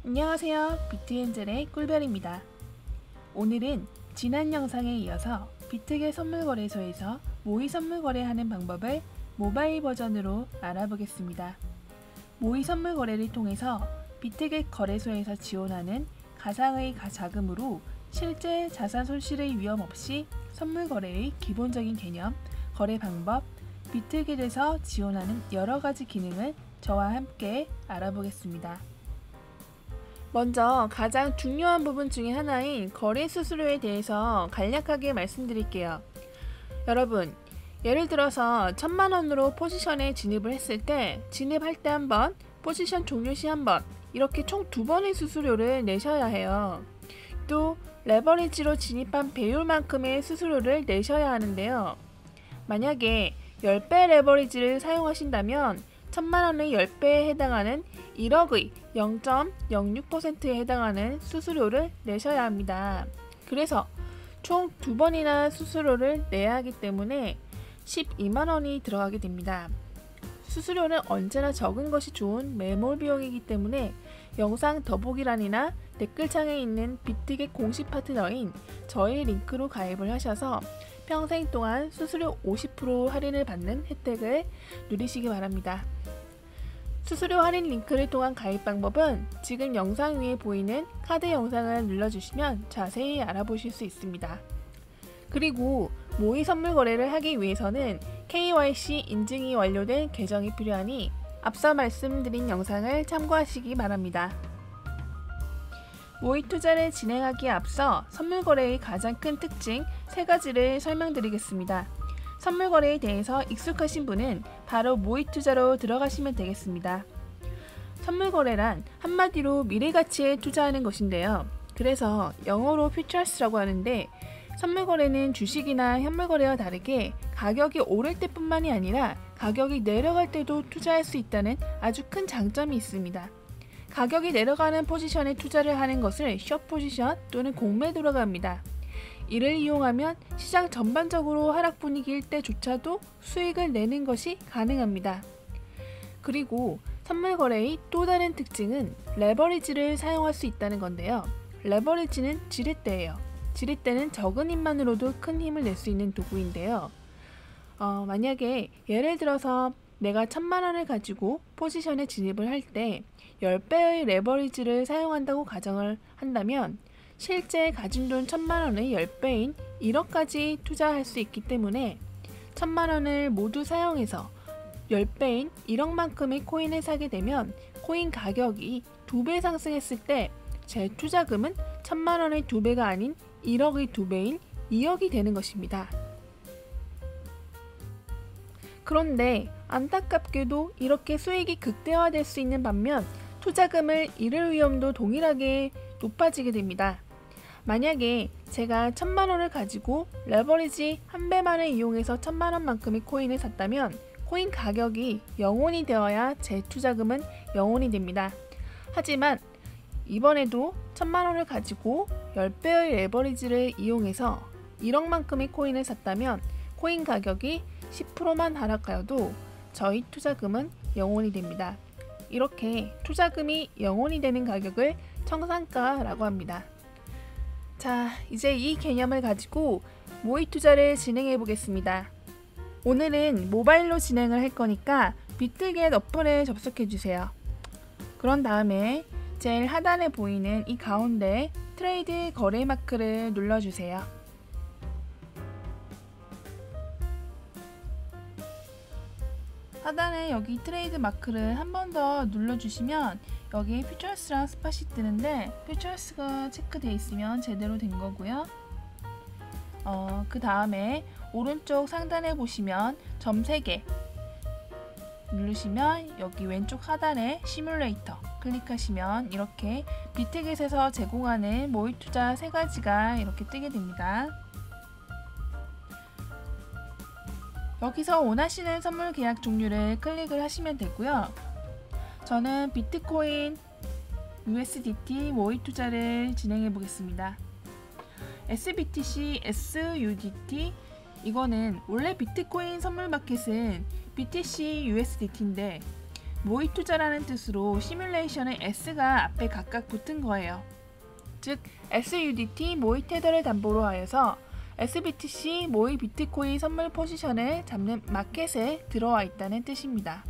안녕하세요. 비트엔젤의 꿀별입니다. 오늘은 지난 영상에 이어서 비트겟 선물거래소에서 모의 선물 거래하는 방법을 모바일 버전으로 알아보겠습니다. 모의 선물 거래를 통해서 비트겟 거래소에서 지원하는 가상의 자금으로 실제 자산 손실의 위험 없이 선물 거래의 기본적인 개념, 거래 방법, 비트겟에서 지원하는 여러 가지 기능을 저와 함께 알아보겠습니다. 먼저 가장 중요한 부분 중에 하나인 거래 수수료에 대해서 간략하게 말씀드릴게요. 여러분, 예를 들어서 1000만원으로 포지션에 진입을 했을 때 진입할 때 한 번, 포지션 종료 시 한 번, 이렇게 총 2번의 수수료를 내셔야 해요. 또 레버리지로 진입한 배율만큼의 수수료를 내셔야 하는데요. 만약에 10배 레버리지를 사용하신다면 1000만원의 10배에 해당하는 1억의 0.06%에 해당하는 수수료를 내셔야 합니다. 그래서 총 2번이나 수수료를 내야 하기 때문에 12만원이 들어가게 됩니다. 수수료는 언제나 적은 것이 좋은 매몰 비용이기 때문에 영상 더보기란이나 댓글창에 있는 비트겟 공식 파트너인 저희 링크로 가입을 하셔서 평생 동안 수수료 50% 할인을 받는 혜택을 누리시기 바랍니다. 수수료 할인 링크를 통한 가입 방법은 지금 영상 위에 보이는 카드 영상을 눌러주시면 자세히 알아보실 수 있습니다. 그리고 모의 선물 거래를 하기 위해서는 KYC 인증이 완료된 계정이 필요하니 앞서 말씀드린 영상을 참고하시기 바랍니다. 모의 투자를 진행하기에 앞서 선물 거래의 가장 큰 특징 3가지를 설명드리겠습니다. 선물 거래에 대해서 익숙하신 분은 바로 모의 투자로 들어가시면 되겠습니다. 선물 거래란 한마디로 미래 가치에 투자하는 것인데요. 그래서 영어로 퓨처스라고 하는데 선물 거래는 주식이나 현물 거래와 다르게 가격이 오를 때뿐만이 아니라 가격이 내려갈 때도 투자할 수 있다는 아주 큰 장점이 있습니다. 가격이 내려가는 포지션에 투자를 하는 것을 숏 포지션 또는 공매도라고 합니다. 이를 이용하면 시장 전반적으로 하락 분위기일 때조차도 수익을 내는 것이 가능합니다. 그리고 선물 거래의 또 다른 특징은 레버리지를 사용할 수 있다는 건데요. 레버리지는 지렛대예요. 지렛대는 적은 힘만으로도 큰 힘을 낼 수 있는 도구인데요. 만약에 예를 들어서 내가 1000만원을 가지고 포지션에 진입을 할 때 10배의 레버리지를 사용한다고 가정을 한다면 실제 가진 돈 1000만원의 10배인 1억까지 투자할 수 있기 때문에 1000만원을 모두 사용해서 10배인 1억만큼의 코인을 사게 되면 코인 가격이 2배 상승했을 때 제 투자금은 1000만원의 2배가 아닌 1억의 2배인 2억이 되는 것입니다. 그런데 안타깝게도 이렇게 수익이 극대화될 수 있는 반면 투자금을 잃을 위험도 동일하게 높아지게 됩니다. 만약에 제가 1000만원을 가지고 레버리지 1배만을 이용해서 1000만원만큼의 코인을 샀다면 코인 가격이 0원이 되어야 제 투자금은 0원이 됩니다. 하지만 이번에도 1000만원을 가지고 10배의 레버리지를 이용해서 1억만큼의 코인을 샀다면 코인 가격이 10%만 하락하여도 저희 투자금은 0원이 됩니다. 이렇게 투자금이 0원이 되는 가격을 청산가라고 합니다. 자, 이제 이 개념을 가지고 모의 투자를 진행해 보겠습니다. 오늘은 모바일로 진행을 할 거니까 비트겟 어플에 접속해 주세요. 그런 다음에 제일 하단에 보이는 이 가운데 트레이드 거래 마크를 눌러주세요. 하단에 여기 트레이드 마크를 한 번 더 눌러주시면 여기 퓨처스랑 스팟이 뜨는데 퓨처스가 체크되어 있으면 제대로 된 거고요. 그 다음에 오른쪽 상단에 보시면 점 3개 누르시면 여기 왼쪽 하단에 시뮬레이터 클릭하시면 이렇게 비트겟에서 제공하는 모의 투자 3가지가 이렇게 뜨게 됩니다. 여기서 원하시는 선물 계약 종류를 클릭을 하시면 되고요. 저는 비트코인 USDT 모의 투자를 진행해 보겠습니다. SBTC, SUDT 이거는 원래 비트코인 선물 마켓은 BTC USDT인데 모의 투자라는 뜻으로 시뮬레이션의 S가 앞에 각각 붙은 거예요. 즉 SUDT 모의 테더를 담보로 하여서 SBTC 모의 비트코인 선물 포지션을 잡는 마켓에 들어와 있다는 뜻입니다.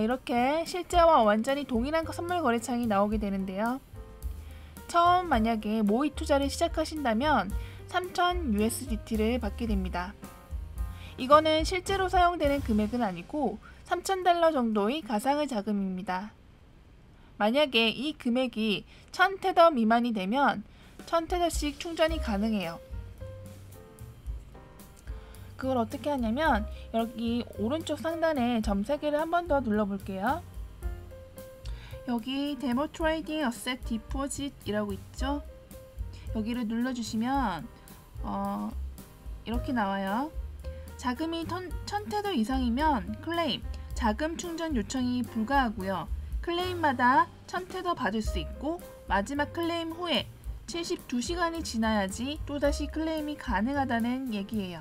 이렇게 실제와 완전히 동일한 선물 거래창이 나오게 되는데요. 처음 만약에 모의 투자를 시작하신다면 3000 USDT를 받게 됩니다. 이거는 실제로 사용되는 금액은 아니고 $3000 정도의 가상의 자금입니다. 만약에 이 금액이 1000테더 미만이 되면 1000테더씩 충전이 가능해요. 그걸 어떻게 하냐면 여기 오른쪽 상단에 점 3개를 한 번 더 눌러볼게요. 여기 데모 트레이딩 어셋 디포짓 이라고 있죠. 여기를 눌러주시면 이렇게 나와요. 자금이 1000테더 이상이면 클레임, 자금 충전 요청이 불가하고요. 클레임마다 1000테더 받을 수 있고 마지막 클레임 후에 72시간이 지나야지 또다시 클레임이 가능하다는 얘기예요.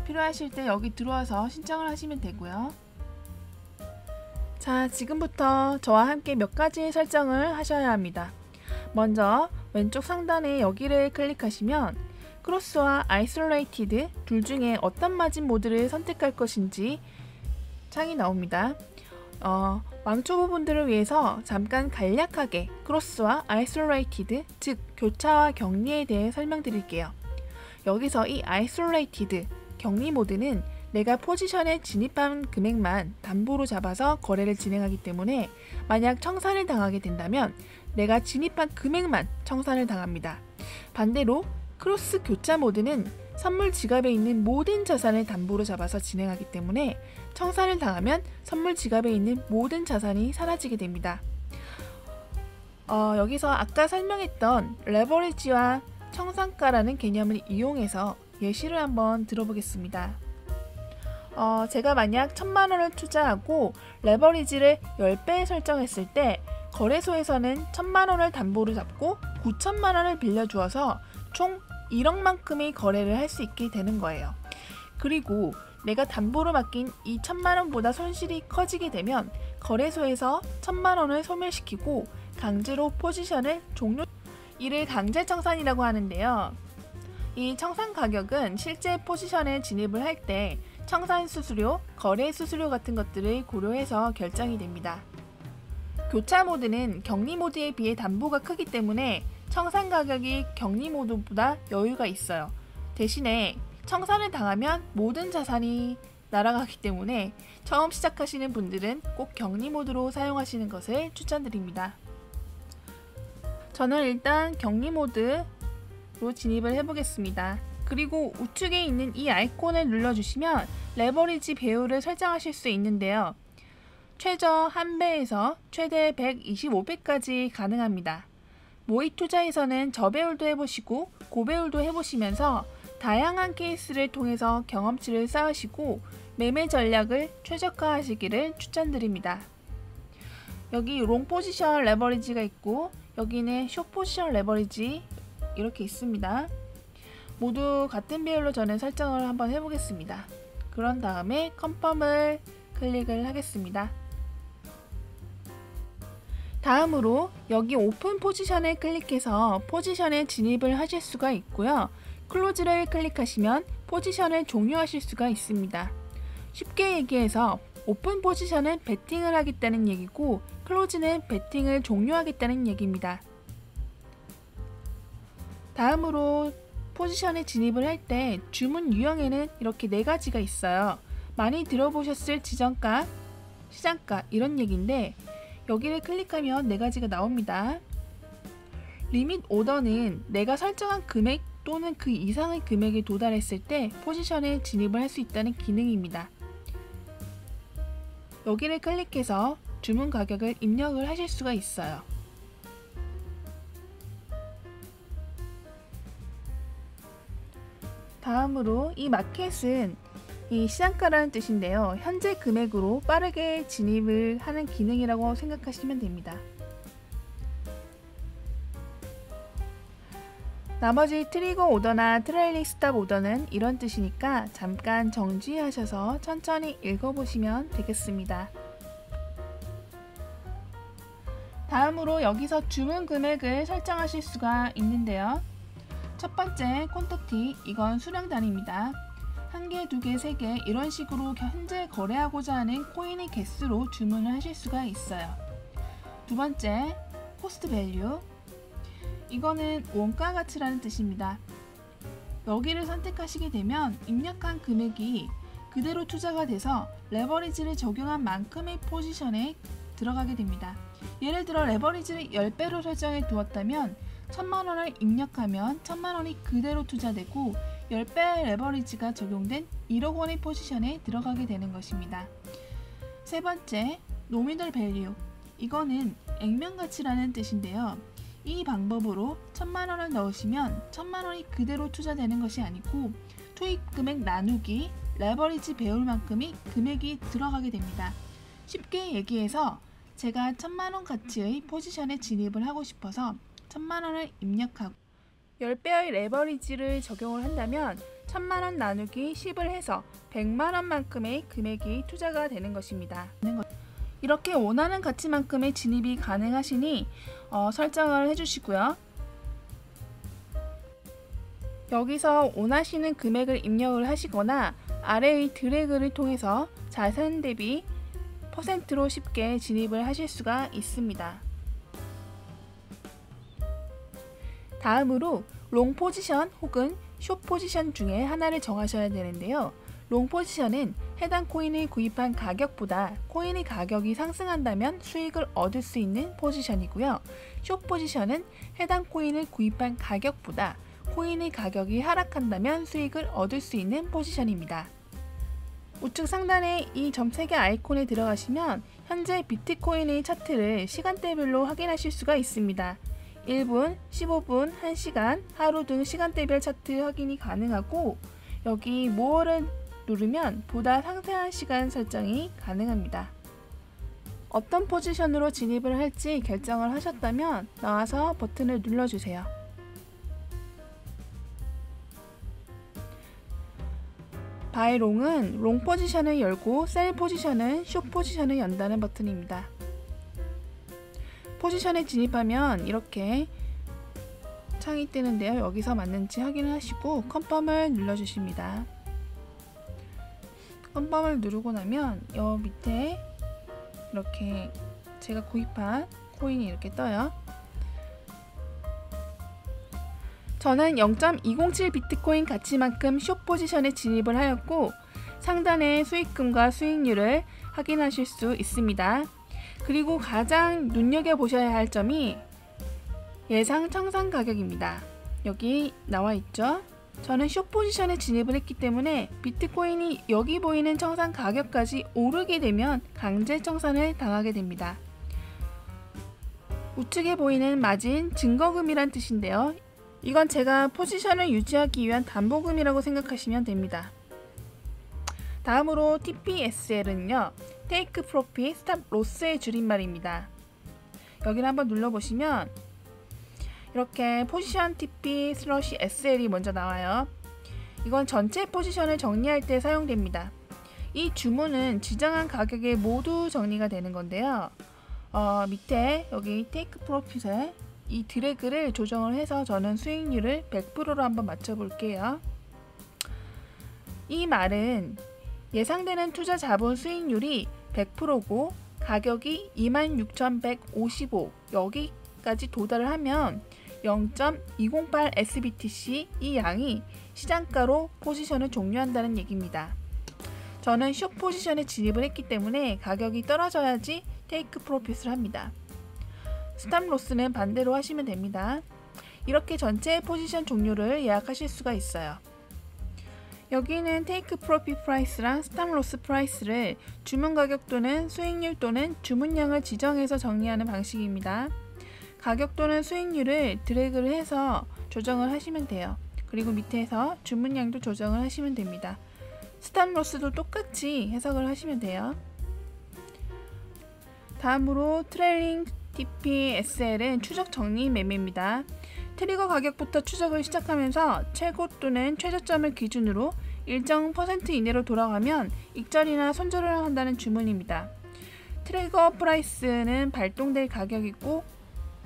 필요하실 때 여기 들어와서 신청을 하시면 되고요. 자, 지금부터 저와 함께 몇 가지 설정을 하셔야 합니다. 먼저 왼쪽 상단에 여기를 클릭하시면 크로스와 아이솔레이티드 둘 중에 어떤 마진 모드를 선택할 것인지 창이 나옵니다. 왕초보분들을 위해서 잠깐 간략하게 크로스와 아이솔레이티드, 즉 교차와 격리에 대해 설명드릴게요. 여기서 이 아이솔레이티드 격리 모드는 내가 포지션에 진입한 금액만 담보로 잡아서 거래를 진행하기 때문에 만약 청산을 당하게 된다면 내가 진입한 금액만 청산을 당합니다. 반대로 크로스 교차 모드는 선물 지갑에 있는 모든 자산을 담보로 잡아서 진행하기 때문에 청산을 당하면 선물 지갑에 있는 모든 자산이 사라지게 됩니다. 여기서 아까 설명했던 레버리지와 청산가라는 개념을 이용해서 예시를 한번 들어보겠습니다. 제가 만약 1000만원을 투자하고 레버리지를 10배 설정했을 때 거래소에서는 1000만원을 담보로 잡고 9천만원을 빌려주어서 총 1억만큼의 거래를 할 수 있게 되는 거예요. 그리고 내가 담보로 맡긴 이 1000만원보다 손실이 커지게 되면 거래소에서 1000만원을 소멸시키고 강제로 포지션을 이를 강제 청산이라고 하는데요. 이 청산 가격은 실제 포지션에 진입을 할 때 청산 수수료, 거래 수수료 같은 것들을 고려해서 결정이 됩니다. 교차 모드는 격리 모드에 비해 담보가 크기 때문에 청산 가격이 격리 모드보다 여유가 있어요. 대신에 청산을 당하면 모든 자산이 날아가기 때문에 처음 시작하시는 분들은 꼭 격리 모드로 사용하시는 것을 추천드립니다. 저는 일단 격리 모드로 진입을 해보겠습니다. 그리고 우측에 있는 이 아이콘을 눌러주시면 레버리지 배율을 설정하실 수 있는데요. 최저 1배에서 최대 125배까지 가능합니다. 모의 투자에서는 저배율도 해보시고 고배율도 해보시면서 다양한 케이스를 통해서 경험치를 쌓으시고 매매 전략을 최적화하시기를 추천드립니다. 여기 롱 포지션 레버리지가 있고 여기는 숏 포지션 레버리지 이렇게 있습니다. 모두 같은 비율로 저는 설정을 한번 해보겠습니다. 그런 다음에 컨펌을 클릭을 하겠습니다. 다음으로 여기 오픈 포지션을 클릭해서 포지션에 진입을 하실 수가 있고요. 클로즈를 클릭하시면 포지션을 종료하실 수가 있습니다. 쉽게 얘기해서 오픈 포지션은 베팅을 하겠다는 얘기고 클로즈는 베팅을 종료하겠다는 얘기입니다. 다음으로 포지션에 진입을 할 때 주문 유형에는 이렇게 4가지가 있어요. 많이 들어보셨을 지정가, 시장가 이런 얘기인데 여기를 클릭하면 4가지가 나옵니다. 리밋 오더는 내가 설정한 금액 또는 그 이상의 금액에 도달했을 때 포지션에 진입을 할 수 있다는 기능입니다. 여기를 클릭해서 주문 가격을 입력을 하실 수가 있어요. 다음으로 이 마켓은 이 시장가라는 뜻인데요. 현재 금액으로 빠르게 진입을 하는 기능이라고 생각하시면 됩니다. 나머지 트리거 오더나 트레일링 스탑 오더는 이런 뜻이니까 잠깐 정지하셔서 천천히 읽어보시면 되겠습니다. 다음으로 여기서 주문 금액을 설정하실 수가 있는데요. 첫 번째 콘터티, 이건 수량 단위입니다. 1개, 2개, 3개 이런 식으로 현재 거래하고자 하는 코인의 개수로 주문을 하실 수가 있어요. 두 번째 코스트 밸류, 이거는 원가 가치라는 뜻입니다. 여기를 선택하시게 되면 입력한 금액이 그대로 투자가 돼서 레버리지를 적용한 만큼의 포지션에 들어가게 됩니다. 예를 들어 레버리지를 10배로 설정해 두었다면 1000만원을 입력하면 1000만원이 그대로 투자되고 10배 레버리지가 적용된 1억 원의 포지션에 들어가게 되는 것입니다. 세 번째, 노미널 밸류, 이거는 액면 가치라는 뜻인데요. 이 방법으로 1000만원을 넣으시면 1000만원이 그대로 투자되는 것이 아니고 투입 금액 나누기 레버리지 배울 만큼의 금액이 들어가게 됩니다. 쉽게 얘기해서 제가 1000만원 가치의 포지션에 진입을 하고 싶어서 1000만원을 입력하고 10배의 레버리지를 적용을 한다면 1000만원 나누기 10을 해서 100만원만큼의 금액이 투자가 되는 것입니다. 이렇게 원하는 가치만큼의 진입이 가능하시니 설정을 해주시고요. 여기서 원하시는 금액을 입력을 하시거나 아래의 드래그를 통해서 자산 대비 %로 쉽게 진입을 하실 수가 있습니다. 다음으로 롱 포지션 혹은 숏 포지션 중에 하나를 정하셔야 되는데요. 롱 포지션은 해당 코인을 구입한 가격보다 코인의 가격이 상승한다면 수익을 얻을 수 있는 포지션이고요. 숏 포지션은 해당 코인을 구입한 가격보다 코인의 가격이 하락한다면 수익을 얻을 수 있는 포지션입니다. 우측 상단에 이 점 3개 아이콘에 들어가시면 현재 비트코인의 차트를 시간대별로 확인하실 수가 있습니다. 1분, 15분, 1시간, 하루 등 시간대별 차트 확인이 가능하고 여기 모어를 누르면 보다 상세한 시간 설정이 가능합니다. 어떤 포지션으로 진입을 할지 결정을 하셨다면 나와서 버튼을 눌러주세요. 바이 롱은 롱 포지션을 열고 셀 포지션은 숏 포지션을 연다는 버튼입니다. 포지션에 진입하면 이렇게 창이 뜨는데요. 여기서 맞는지 확인을 하시고 컨펌을 눌러주십니다. 컨펌을 누르고 나면 여 밑에 이렇게 제가 구입한 코인이 이렇게 떠요. 저는 0.207 비트코인 가치만큼 숏 포지션에 진입을 하였고 상단에 수익금과 수익률을 확인하실 수 있습니다. 그리고 가장 눈여겨보셔야 할 점이 예상 청산 가격입니다. 여기 나와 있죠? 저는 숏 포지션에 진입을 했기 때문에 비트코인이 여기 보이는 청산 가격까지 오르게 되면 강제 청산을 당하게 됩니다. 우측에 보이는 마진 증거금이란 뜻인데요. 이건 제가 포지션을 유지하기 위한 담보금이라고 생각하시면 됩니다. 다음으로 TPSL은요, Take Profit Stop Loss의 줄임말입니다. 여기를 한번 눌러보시면 이렇게 포지션 TP/SL이 먼저 나와요. 이건 전체 포지션을 정리할 때 사용됩니다. 이 주문은 지정한 가격에 모두 정리가 되는 건데요. 밑에 여기 Take Profit에 이 드래그를 조정을 해서 저는 수익률을 100%로 한번 맞춰 볼게요. 이 말은 예상되는 투자 자본 수익률이 100%고 가격이 26,155 여기까지 도달을 하면 0.208 SBTC 이 양이 시장가로 포지션을 종료한다는 얘기입니다. 저는 숏 포지션에 진입을 했기 때문에 가격이 떨어져야지 테이크 프로핏을 합니다. 스탑 로스는 반대로 하시면 됩니다. 이렇게 전체 포지션 종료를 예약하실 수가 있어요. 여기는 테이크 프로핏 프라이스랑 스탑 로스 프라이스를 주문 가격 또는 수익률 또는 주문량을 지정해서 정리하는 방식입니다. 가격 또는 수익률을 드래그를 해서 조정을 하시면 돼요. 그리고 밑에서 주문량도 조정을 하시면 됩니다. 스탑 로스도 똑같이 해석을 하시면 돼요. 다음으로 트레일링 TPSL은 추적 정리 매매입니다. 트리거 가격부터 추적을 시작하면서 최고 또는 최저점을 기준으로 일정 % 이내로 돌아가면 익절이나 손절을 한다는 주문입니다. 트리거 프라이스는 발동될 가격이고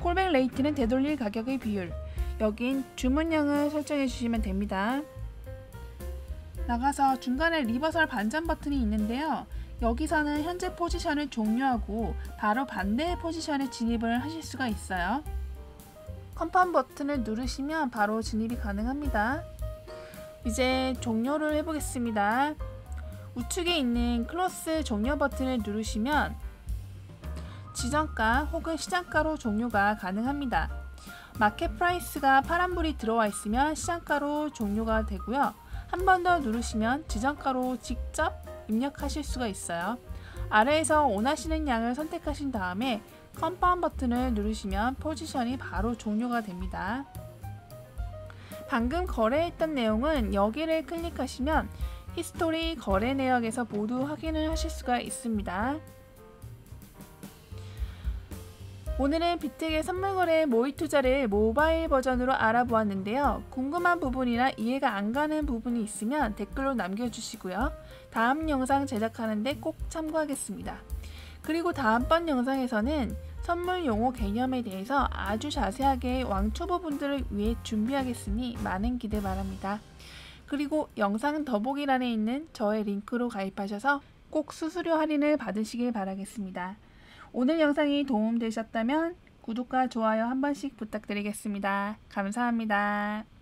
콜백 레이트는 되돌릴 가격의 비율, 여긴 주문량을 설정해 주시면 됩니다. 나가서 중간에 리버설 반전 버튼이 있는데요. 여기서는 현재 포지션을 종료하고 바로 반대의 포지션에 진입을 하실 수가 있어요. 컨펌 버튼을 누르시면 바로 진입이 가능합니다. 이제 종료를 해보겠습니다. 우측에 있는 클로스 종료 버튼을 누르시면 지정가 혹은 시장가로 종료가 가능합니다. 마켓 프라이스가 파란불이 들어와 있으면 시장가로 종료가 되고요. 한 번 더 누르시면 지정가로 직접 입력하실 수가 있어요. 아래에서 원하시는 양을 선택하신 다음에 컨펌 버튼을 누르시면 포지션이 바로 종료가 됩니다. 방금 거래했던 내용은 여기를 클릭하시면 히스토리 거래 내역에서 모두 확인을 하실 수가 있습니다. 오늘은 비텍의 선물거래 모의 투자를 모바일 버전으로 알아보았는데요. 궁금한 부분이나 이해가 안 가는 부분이 있으면 댓글로 남겨주시고요. 다음 영상 제작하는데 꼭 참고하겠습니다. 그리고 다음번 영상에서는 선물 용어 개념에 대해서 아주 자세하게 왕초보분들을 위해 준비하겠으니 많은 기대 바랍니다. 그리고 영상 더보기란에 있는 저의 링크로 가입하셔서 꼭 수수료 할인을 받으시길 바라겠습니다. 오늘 영상이 도움되셨다면 구독과 좋아요 한 번씩 부탁드리겠습니다. 감사합니다.